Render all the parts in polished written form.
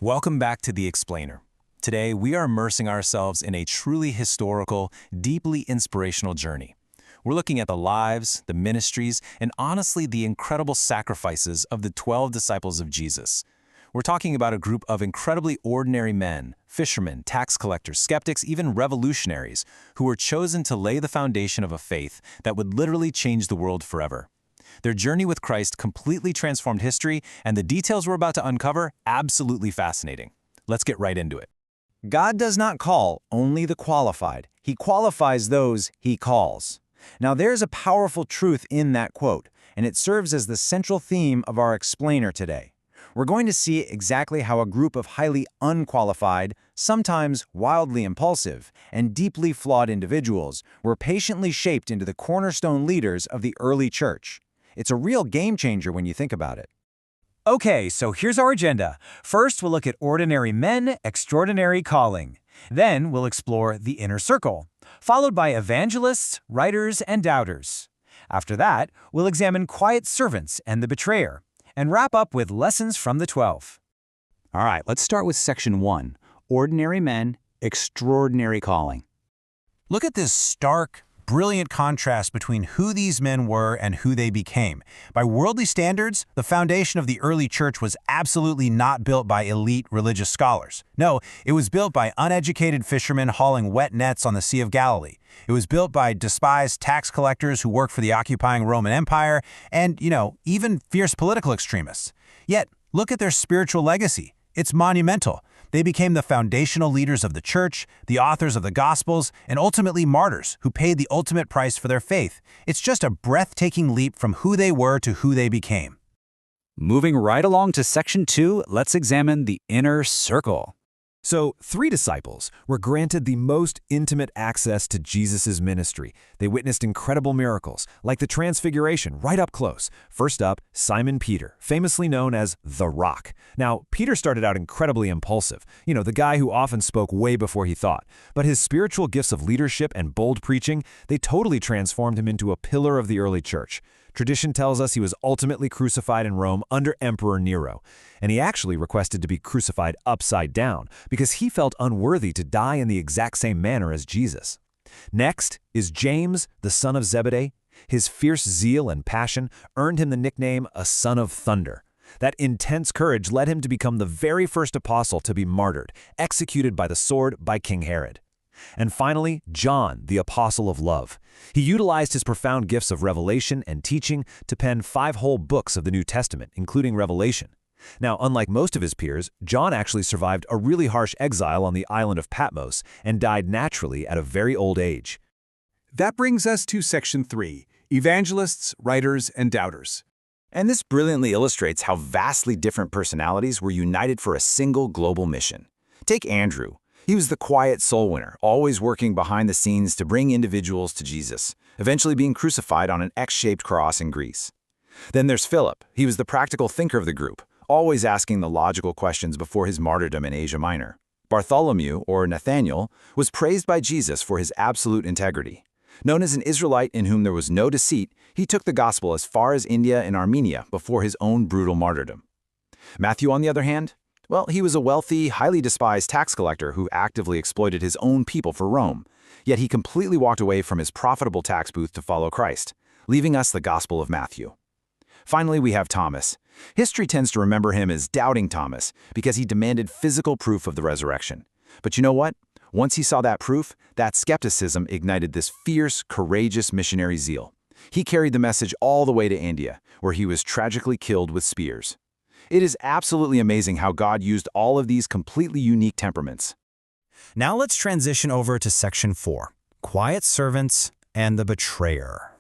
Welcome back to The Explainer. Today, we are immersing ourselves in a truly historical, deeply inspirational journey. We're looking at the lives, the ministries, and honestly, the incredible sacrifices of the 12 disciples of Jesus. We're talking about a group of incredibly ordinary men, fishermen, tax collectors, skeptics, even revolutionaries, who were chosen to lay the foundation of a faith that would literally change the world forever. Their journey with Christ completely transformed history, and the details we're about to uncover, absolutely fascinating. Let's get right into it. God does not call only the qualified. He qualifies those He calls. Now there's a powerful truth in that quote, and it serves as the central theme of our explainer today. We're going to see exactly how a group of highly unqualified, sometimes wildly impulsive, and deeply flawed individuals were patiently shaped into the cornerstone leaders of the early church. It's a real game changer when you think about it. Okay, so here's our agenda. First, we'll look at ordinary men, extraordinary calling. Then, we'll explore the inner circle, followed by evangelists, writers, and doubters. After that, we'll examine quiet servants and the betrayer, and wrap up with lessons from the 12. All right, let's start with section 1, ordinary men, extraordinary calling. Look at this stark, brilliant contrast between who these men were and who they became. By worldly standards, the foundation of the early church was absolutely not built by elite religious scholars. No, it was built by uneducated fishermen hauling wet nets on the Sea of Galilee. It was built by despised tax collectors who worked for the occupying Roman Empire and, even fierce political extremists. Yet, look at their spiritual legacy. It's monumental. They became the foundational leaders of the church, the authors of the Gospels, and ultimately martyrs who paid the ultimate price for their faith. It's just a breathtaking leap from who they were to who they became. Moving right along to section 2, let's examine the inner circle. So, 3 disciples were granted the most intimate access to Jesus' ministry. They witnessed incredible miracles, like the Transfiguration, right up close. First up, Simon Peter, famously known as the Rock. Now, Peter started out incredibly impulsive, the guy who often spoke way before he thought. But his spiritual gifts of leadership and bold preaching, they totally transformed him into a pillar of the early church. Tradition tells us he was ultimately crucified in Rome under Emperor Nero, and he actually requested to be crucified upside down because he felt unworthy to die in the exact same manner as Jesus. Next is James, the son of Zebedee. His fierce zeal and passion earned him the nickname a son of thunder. That intense courage led him to become the very first apostle to be martyred, executed by the sword by King Herod. And finally, John, the apostle of love. He utilized his profound gifts of revelation and teaching to pen 5 whole books of the New Testament, including Revelation. Now, unlike most of his peers, John actually survived a really harsh exile on the island of Patmos and died naturally at a very old age. That brings us to section 3, evangelists, writers, and doubters. And this brilliantly illustrates how vastly different personalities were united for a single global mission. Take Andrew. He was the quiet soul winner, always working behind the scenes to bring individuals to Jesus, eventually being crucified on an X-shaped cross in Greece. Then there's Philip. He was the practical thinker of the group, always asking the logical questions before his martyrdom in Asia Minor. Bartholomew, or Nathaniel, was praised by Jesus for his absolute integrity. Known as an Israelite in whom there was no deceit, he took the gospel as far as India and Armenia before his own brutal martyrdom. Matthew, on the other hand, well, he was a wealthy, highly despised tax collector who actively exploited his own people for Rome. Yet he completely walked away from his profitable tax booth to follow Christ, leaving us the Gospel of Matthew. Finally, we have Thomas. History tends to remember him as Doubting Thomas because he demanded physical proof of the resurrection. But you know what? Once he saw that proof, that skepticism ignited this fierce, courageous missionary zeal. He carried the message all the way to India, where he was tragically killed with spears. It is absolutely amazing how God used all of these completely unique temperaments. Now let's transition over to section 4, quiet servants and the betrayer.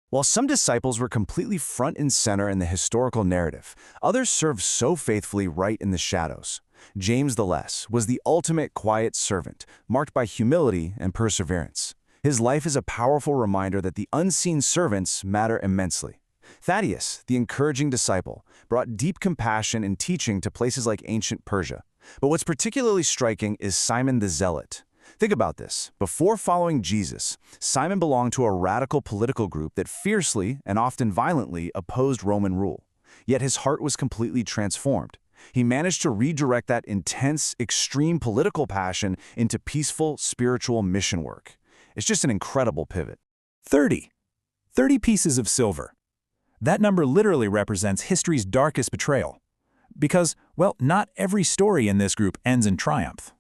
While some disciples were completely front and center in the historical narrative, others served so faithfully right in the shadows. James the Less was the ultimate quiet servant, marked by humility and perseverance. His life is a powerful reminder that the unseen servants matter immensely. Thaddeus, the encouraging disciple, brought deep compassion and teaching to places like ancient Persia. But what's particularly striking is Simon the Zealot. Think about this. Before following Jesus, Simon belonged to a radical political group that fiercely and often violently opposed Roman rule. Yet his heart was completely transformed. He managed to redirect that intense, extreme political passion into peaceful, spiritual mission work. It's just an incredible pivot. 30. 30 pieces of silver. That number literally represents history's darkest betrayal. Because, well, not every story in this group ends in triumph.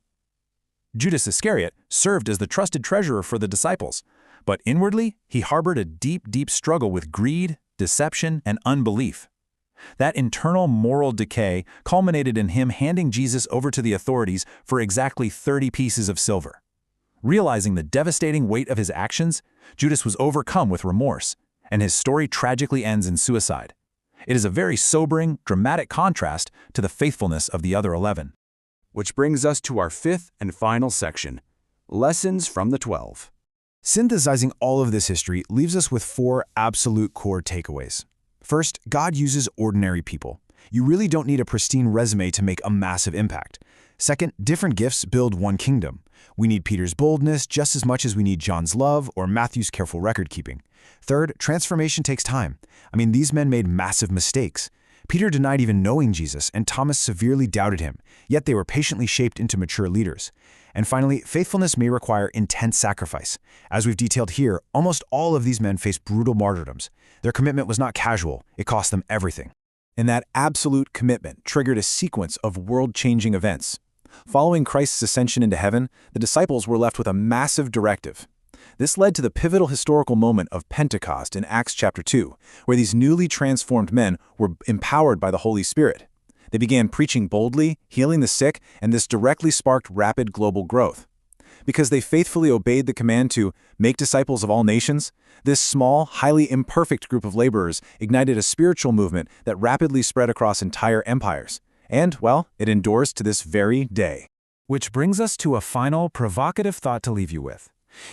Judas Iscariot served as the trusted treasurer for the disciples, but inwardly, he harbored a deep, deep struggle with greed, deception, and unbelief. That internal moral decay culminated in him handing Jesus over to the authorities for exactly 30 pieces of silver. Realizing the devastating weight of his actions, Judas was overcome with remorse, and his story tragically ends in suicide. It is a very sobering, dramatic contrast to the faithfulness of the other 11. Which brings us to our fifth and final section, Lessons from the 12. Synthesizing all of this history leaves us with 4 absolute core takeaways. First, God uses ordinary people. You really don't need a pristine resume to make a massive impact. Second, different gifts build one kingdom. We need Peter's boldness just as much as we need John's love or Matthew's careful record-keeping. Third, transformation takes time. These men made massive mistakes. Peter denied even knowing Jesus, and Thomas severely doubted him, yet they were patiently shaped into mature leaders. And finally, faithfulness may require intense sacrifice. As we've detailed here, almost all of these men faced brutal martyrdoms. Their commitment was not casual, it cost them everything. And that absolute commitment triggered a sequence of world-changing events. Following Christ's ascension into heaven, the disciples were left with a massive directive. This led to the pivotal historical moment of Pentecost in Acts chapter 2, where these newly transformed men were empowered by the Holy Spirit. They began preaching boldly, healing the sick, and this directly sparked rapid global growth. Because they faithfully obeyed the command to make disciples of all nations, this small, highly imperfect group of laborers ignited a spiritual movement that rapidly spread across entire empires. And, well, it endures to this very day. Which brings us to a final, provocative thought to leave you with.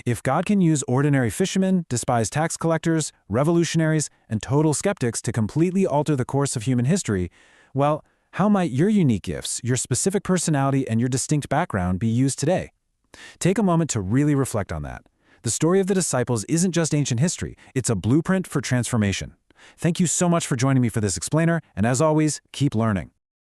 If God can use ordinary fishermen, despised tax collectors, revolutionaries, and total skeptics to completely alter the course of human history, well, how might your unique gifts, your specific personality, and your distinct background be used today? Take a moment to really reflect on that. The story of the disciples isn't just ancient history, it's a blueprint for transformation. Thank you so much for joining me for this explainer, and as always, keep learning.